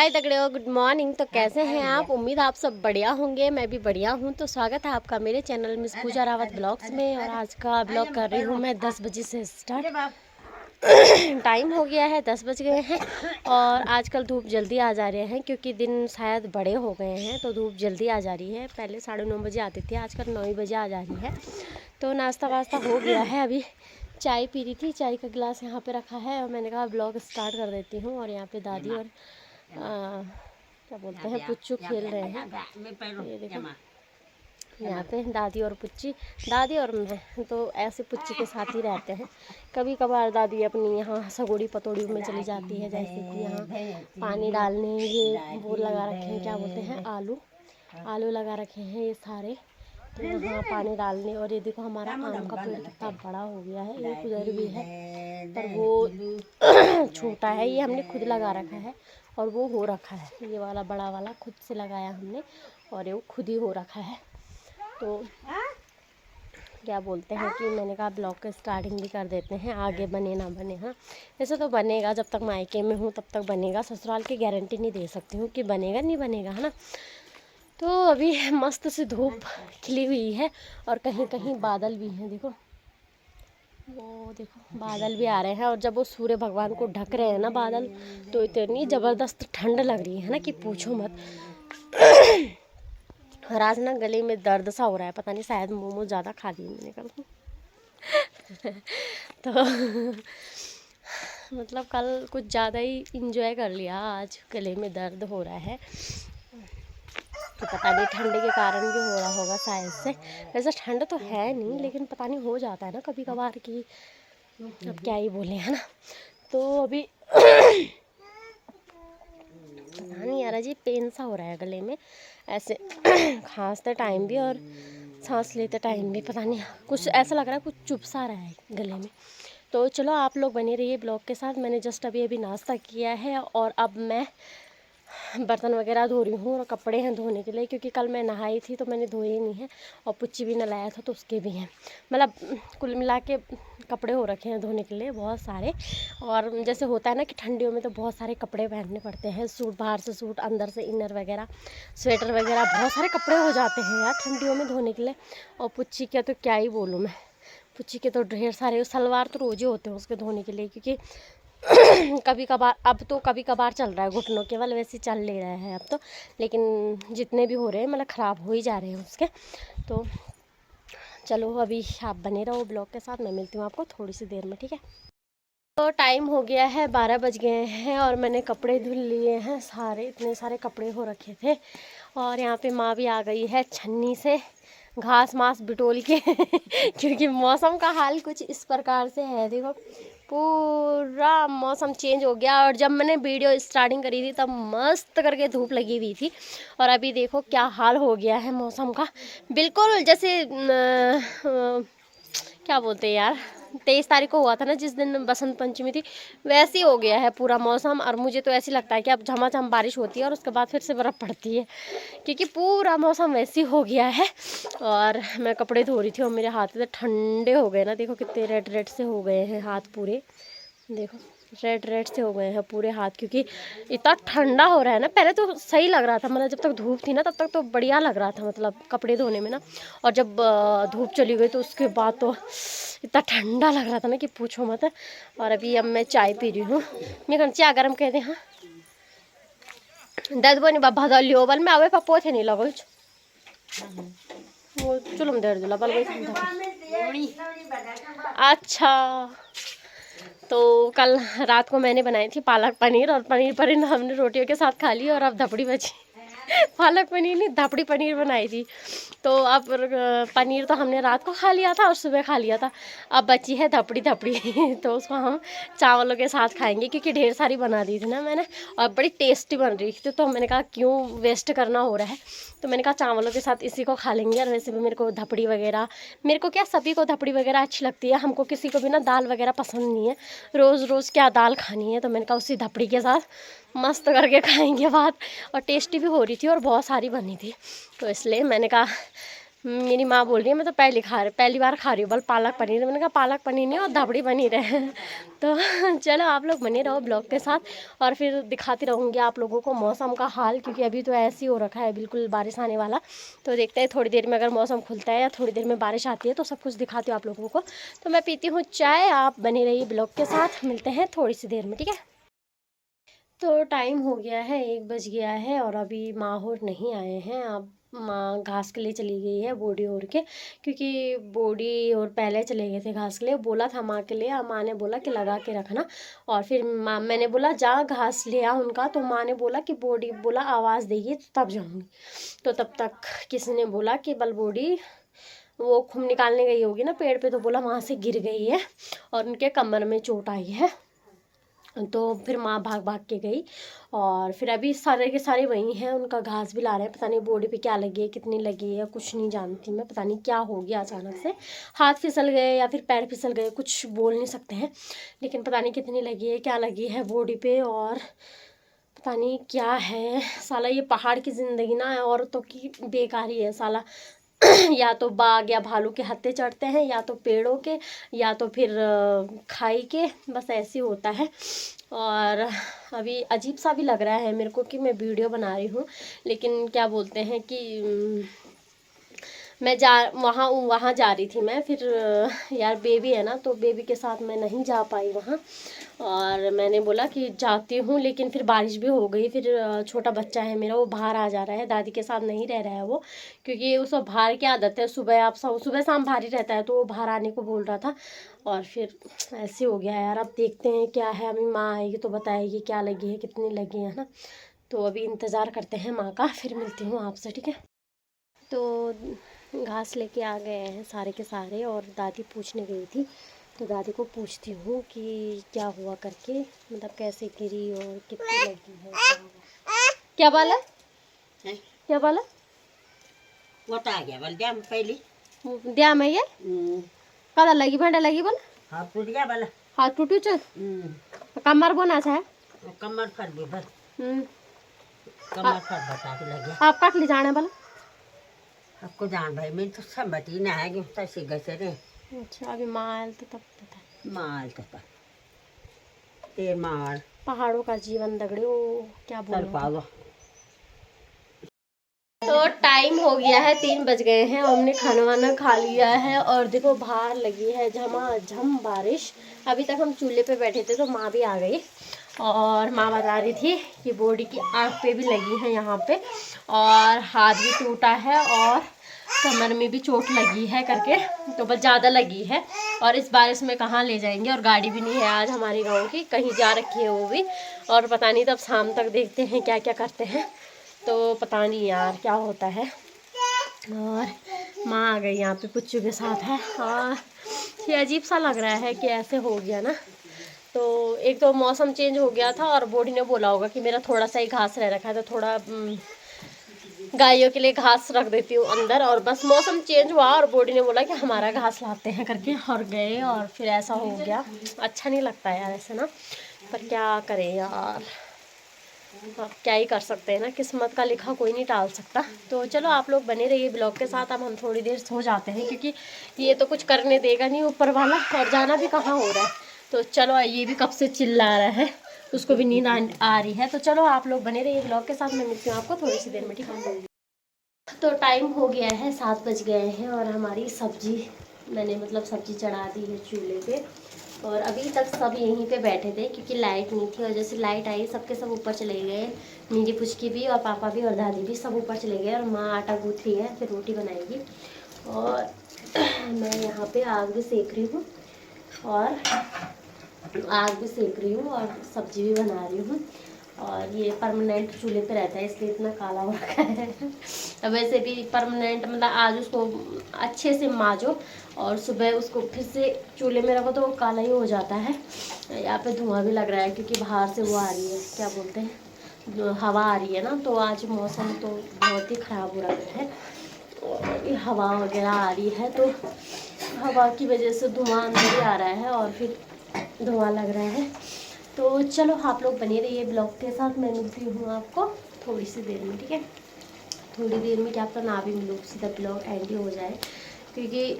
हाय तगड़े, good morning. तो कैसे हैं आप? उम्मीद आप सब बढ़िया होंगे। मैं भी बढ़िया हूं। तो स्वागत है आपका मेरे चैनल मिस पूजा रावत ब्लॉग्स में। और आज का ब्लॉग कर रही हूं मैं 10 बजे से स्टार्ट। टाइम हो गया है, 10 बज गए हैं। और आजकल धूप जल्दी आ जा रहे हैं क्योंकि दिन शायद बड़े हो गए हैं, तो धूप जल्दी आ जा रही है। पहले 9:30 बजे आती थी, आजकल 9 बजे आ जा रही है। तो नाश्ता वास्ता हो गया है। अभी चाय पी रही थी, चाय का गिलास यहाँ पे रखा है और मैंने कहा ब्लॉग स्टार्ट कर देती हूँ। और यहाँ पे दादी और क्या बोलते हैं पुच्चू खेल रहे हैं। ये देखो, यहाँ पे दादी और पुच्ची, दादी और मैं तो ऐसे पुच्ची के साथ ही रहते हैं। कभी कभार दादी अपनी यहाँ सगोड़ी पतोड़ी में चली जाती है, जैसे कि यहाँ पानी डालने ये वो लगा रखे हैं, क्या बोलते हैं, आलू लगा रखे हैं ये सारे। तो यहाँ पानी डालने। और ये देखो हमारा आम का पेड़ कितना बड़ा हो गया है। ये उधर भी है पर वो छोटा है, ये हमने खुद लगा रखा है। और वो हो रखा है, ये वाला बड़ा वाला खुद से लगाया हमने और ये खुद ही हो रखा है। तो क्या बोलते हैं कि मैंने कहा ब्लॉग का स्टार्टिंग भी कर देते हैं, आगे बने ना बने। हाँ, वैसे तो बनेगा, जब तक मायके में हूँ तब तक बनेगा। ससुराल की गारंटी नहीं दे सकती हूँ कि बनेगा नहीं बनेगा, है ना। तो अभी मस्त सी धूप खिली हुई है और कहीं कहीं बादल भी हैं। देखो वो देखो बादल भी आ रहे हैं। और जब वो सूर्य भगवान को ढक रहे हैं ना बादल, तो इतनी ज़बरदस्त ठंड लग रही है ना कि पूछो मत। और आज ना गले में दर्द सा हो रहा है, पता नहीं शायद मोमो ज़्यादा खा लिए मैंने कल। तो मतलब कल कुछ ज़्यादा ही इंजॉय कर लिया, आज गले में दर्द हो रहा है। तो पता नहीं ठंड के कारण भी हो रहा होगा शायद से। वैसे ठंड तो है नहीं, लेकिन पता नहीं हो जाता है ना कभी कभार की, अब क्या ही बोले, है ना। तो अभी पता नहीं यार, जी पेन सा हो रहा है गले में ऐसे। खांसते टाइम भी और सांस लेते टाइम भी पता नहीं कुछ ऐसा लग रहा है, कुछ चुभ सा रहा है गले में। तो चलो आप लोग बने रहिए ब्लॉग के साथ। मैंने जस्ट अभी नाश्ता किया है और अब मैं बर्तन वगैरह धो रही हूँ और कपड़े हैं धोने के लिए, क्योंकि कल मैं नहाई थी तो मैंने धोए नहीं हैं। और पुच्ची भी नलाया था तो उसके भी हैं। मतलब कुल मिला के कपड़े हो रखे हैं धोने के लिए बहुत सारे। और जैसे होता है ना कि ठंडियों में तो बहुत सारे कपड़े पहनने पड़ते हैं, सूट बाहर से सूट, अंदर से इनर वगैरह, स्वेटर वगैरह, बहुत सारे कपड़े हो जाते हैं यार ठंडियों में धोने के लिए। और पुच्ची के तो क्या ही बोलूँ मैं, पुच्ची के तो ढेर सारे सलवार तो रोज़ ही होते हैं उसके धोने के लिए, क्योंकि कभी कभार, अब तो कभी कभार चल रहा है घुटनों केवल, वैसे चल ले रहा है अब तो। लेकिन जितने भी हो रहे हैं मतलब ख़राब हो ही जा रहे हैं उसके। तो चलो अभी आप बने रहो ब्लॉग के साथ, मैं मिलती हूँ आपको थोड़ी सी देर में, ठीक है। तो टाइम हो गया है, 12 बज गए हैं और मैंने कपड़े धुल लिए हैं सारे, इतने सारे कपड़े हो रखे थे। और यहाँ पे माँ भी आ गई है छन्नी से घास मास बिटोल के। क्योंकि मौसम का हाल कुछ इस प्रकार से है, देखो पूरा मौसम चेंज हो गया। और जब मैंने वीडियो स्टार्टिंग करी थी तब मस्त करके धूप लगी हुई थी, और अभी देखो क्या हाल हो गया है मौसम का। बिल्कुल जैसे क्या बोलते हैं यार, 23 तारीख को हुआ था ना जिस दिन बसंत पंचमी थी, वैसे ही हो गया है पूरा मौसम। और मुझे तो ऐसे लगता है कि अब झमाझम बारिश होती है और उसके बाद फिर से बर्फ़ पड़ती है, क्योंकि पूरा मौसम वैसे ही हो गया है। और मैं कपड़े धो रही थी और मेरे हाथ इतने ठंडे हो गए ना, देखो कितने रेड रेड से हो गए हैं हाथ पूरे, देखो रेड रेड से हो गए हैं पूरे हाथ, क्योंकि इतना ठंडा हो रहा है ना। पहले तो सही लग रहा था, मतलब जब तक धूप थी ना तब तक तो बढ़िया लग रहा था, मतलब कपड़े धोने में ना। और जब धूप चली गई तो उसके बाद तो इतना ठंडा लग रहा था ना कि पूछो मत। और अभी अब मैं चाय पी रही हूँ। मैं कौन चाय गरम कह दे, हाँ दर्द बनी बाबा दल लियो बल में आवे पप्पो थे नहीं लगो वो चुलम दर्द जुला बल गई। अच्छा, तो कल रात को मैंने बनाई थी पालक पनीर, और पनीर हमने रोटियों के साथ खा ली। और अब धपड़ी बची। पालक पनीर नहीं, धपड़ी पनीर बनाई थी। तो अब पनीर तो हमने रात को खा लिया था और सुबह खा लिया था, अब बची है धपड़ी। तो उसको हम चावलों के साथ खाएंगे, क्योंकि ढेर सारी बना दी थी ना मैंने और बड़ी टेस्टी बन रही थी। तो मैंने कहा क्यों वेस्ट करना हो रहा है, तो मैंने कहा चावलों के साथ इसी को खा लेंगे। और वैसे भी मेरे को धपड़ी वगैरह, मेरे को क्या सभी को धपड़ी वगैरह अच्छी लगती है, हमको किसी को भी ना दाल वगैरह पसंद नहीं है, रोज़ रोज़ क्या दाल खानी है। तो मैंने कहा उसी धपड़ी के साथ मस्त करके खाएंगे बात। और टेस्टी भी हो रही थी और बहुत सारी बनी थी, तो इसलिए मैंने कहा मेरी माँ बोल रही है मैं तो पहली बार खा रही हूँ बल पालक पनीर। मैंने कहा पालक पनीर नहीं और धाबड़ी पनीर है। तो चलो आप लोग बने रहो ब्लॉग के साथ और फिर दिखाती रहूँगी आप लोगों को मौसम का हाल, क्योंकि अभी तो ऐसे ही हो रखा है बिल्कुल बारिश आने वाला। तो देखते हैं थोड़ी देर में अगर मौसम खुलता है या थोड़ी देर में बारिश आती है तो सब कुछ दिखाती हूँ आप लोगों को। तो मैं पीती हूँ चाय, आप बने रहिए ब्लॉग के साथ, मिलते हैं थोड़ी सी देर में, ठीक है। तो टाइम हो गया है, 1 बज गया है और अभी माँ और नहीं आए हैं। अब माँ घास के लिए चली गई है बोड़ी ओढ़ के, क्योंकि बोड़ी और पहले चले गए थे घास के लिए। बोला था माँ के लिए, माँ ने बोला कि लगा के रखना। और फिर मैंने बोला जा घास ले आ उनका, तो माँ ने बोला कि बोड़ी बोला आवाज़ देगी तो तब जाऊँगी। तो तब तक किसी ने बोला कि बल बोड़ी वो खून निकालने गई होगी ना पेड़ पे, तो बोला वहाँ से गिर गई है और उनके कमर में चोट आई है। तो फिर माँ भाग भाग के गई और फिर अभी सारे के सारे वहीं हैं, उनका घास भी ला रहे हैं। पता नहीं बॉडी पे क्या लगी है, कितनी लगी है, कुछ नहीं जानती मैं। पता नहीं क्या हो गया अचानक से, हाथ फिसल गए या फिर पैर फिसल गए, कुछ बोल नहीं सकते हैं। लेकिन पता नहीं कितनी लगी है, क्या लगी है बॉडी पे और पता नहीं क्या है। साला ये पहाड़ की ज़िंदगी ना औरतों की बेकारी है साला। या तो बाघ या भालू के हत्थे चढ़ते हैं, या तो पेड़ों के, या तो फिर खाई के, बस ऐसे होता है। और अभी अजीब सा भी लग रहा है मेरे को कि मैं वीडियो बना रही हूँ, लेकिन क्या बोलते हैं कि मैं वहाँ जा रही थी मैं। फिर यार बेबी है ना, तो बेबी के साथ मैं नहीं जा पाई वहाँ। और मैंने बोला कि जाती हूँ, लेकिन फिर बारिश भी हो गई। फिर छोटा बच्चा है मेरा, वो बाहर आ जा रहा है, दादी के साथ नहीं रह रहा है वो, क्योंकि उसको बाहर की आदत है। सुबह शाम बाहर ही रहता है, तो वो बाहर आने को बोल रहा था। और फिर ऐसे हो गया यार। अब देखते हैं क्या है, अभी माँ आएगी तो बताएगी क्या लगी है, कितनी लगी है ना। तो अभी इंतज़ार करते हैं माँ का, फिर मिलती हूँ आपसे, ठीक है। तो घास लेके आ गए हैं सारे के सारे और दादी पूछने गई थी, तो दादी को पूछती हूँ कि क्या हुआ करके, मतलब कैसे गिरी और कितनी लगी है, क्या बोला क्या बोला वो तो आ गया बल दिया पहली दिया मैं ये कदा लगी भांडा लगी बोल हाथ टूट गया बल हाथ टूटू च कमर बोना है कमर फट भी बल कमर फट बता के लगे आप काट ली जाना बोला आपको जान भाई मैं तो समझी ना है कि तैसे गए रे। अच्छा अभी माल तो तब पता है माल तो पर तेर माल पहाड़ों का जीवन दगड़े वो क्या बोल पालो। तो टाइम हो गया है, 3 बज गए हैं और हमने खाना वाना खा लिया है। और देखो बाहर लगी है झमाझम बारिश। अभी तक हम चूल्हे पे बैठे थे तो माँ भी आ गई और माँ बता रही थी कि बॉडी की आँख पे भी लगी है यहाँ पे, और हाथ भी टूटा है और कमर में भी चोट लगी है करके, तो बस ज़्यादा लगी है। और इस बारिश में कहाँ ले जाएंगे, और गाड़ी भी नहीं है आज हमारे गाँव की, कहीं जा रखी है वो भी। और पता नहीं तब शाम तक देखते हैं क्या क्या करते हैं, तो पता नहीं यार क्या होता है। और माँ आ गई यहाँ पे पुच्चू के साथ है। और ये अजीब सा लग रहा है कि ऐसे हो गया ना। तो एक तो मौसम चेंज हो गया था और बॉडी ने बोला होगा कि मेरा थोड़ा सा ही घास रह रखा है, तो थोड़ा गायों के लिए घास रख देती हूँ अंदर। और बस मौसम चेंज हुआ और बॉडी ने बोला कि हमारा घास लाते हैं करके, और गए और फिर ऐसा हो गया। अच्छा नहीं लगता यार ऐसे ना, पर क्या करें यार, अब क्या ही कर सकते हैं ना, किस्मत का लिखा कोई नहीं टाल सकता। तो चलो आप लोग बने रहिए ब्लॉग के साथ। अब हम थोड़ी देर सो जाते हैं, क्योंकि ये तो कुछ करने देगा नहीं ऊपर वाला, और जाना भी कहाँ हो रहा है। तो चलो ये भी कब से चिल्ला रहा है, उसको भी नींद आ रही है। तो चलो आप लोग बने रहिए ब्लॉग के साथ, मैं मिलती हूँ आपको थोड़ी सी देर में, ठीक है। तो टाइम हो गया है, 7 बज गए हैं और हमारी सब्जी मैंने मतलब सब्जी चढ़ा दी है चूल्हे पे। और अभी तक सब यहीं पे बैठे थे क्योंकि लाइट नहीं थी, और जैसे लाइट आई सबके सब ऊपर चले गए। मेरी पुचकी भी और पापा भी और दादी भी सब ऊपर चले गए, और माँ आटा गूँथ रही है, फिर रोटी बनाएगी। और मैं यहाँ पे आग भी सेक रही हूँ और सब्जी भी बना रही हूँ। और ये परमानेंट चूल्हे पे रहता है इसलिए इतना काला हो रखा है। अब वैसे भी परमानेंट मतलब आज उसको अच्छे से माजो और सुबह उसको फिर से चूल्हे में रखो तो वो काला ही हो जाता है। यहाँ पे धुआं भी लग रहा है क्योंकि बाहर से वो आ रही है, क्या बोलते हैं, हवा आ रही है ना। तो आज मौसम तो बहुत ही ख़राब हो रहा है और ये हवा वगैरह आ रही है, तो हवा की वजह से धुआं अंदर ही आ रहा है और फिर धुआं लग रहा है। तो चलो आप लोग बने रहिए ब्लॉग के साथ, मैं मिलती हूँ आपको थोड़ी सी देर में, ठीक है। थोड़ी देर में क्या पता ना भी मिलूँ, सीधा ब्लॉग एंड ही हो जाए, क्योंकि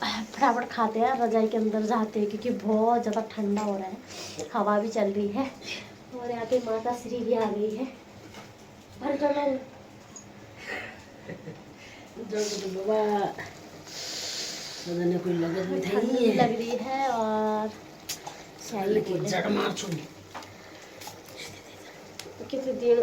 फटाफट खाते हैं, रजाई के अंदर जाते हैं, क्योंकि बहुत ज़्यादा ठंडा हो रहा है, हवा भी चल रही है और यहाँ पे माता श्री भी आ गई है। अरे चलो बाबा कोई लगत भी ठंड भी लग रही है और चाहिए जड़ मार छू कितने दिन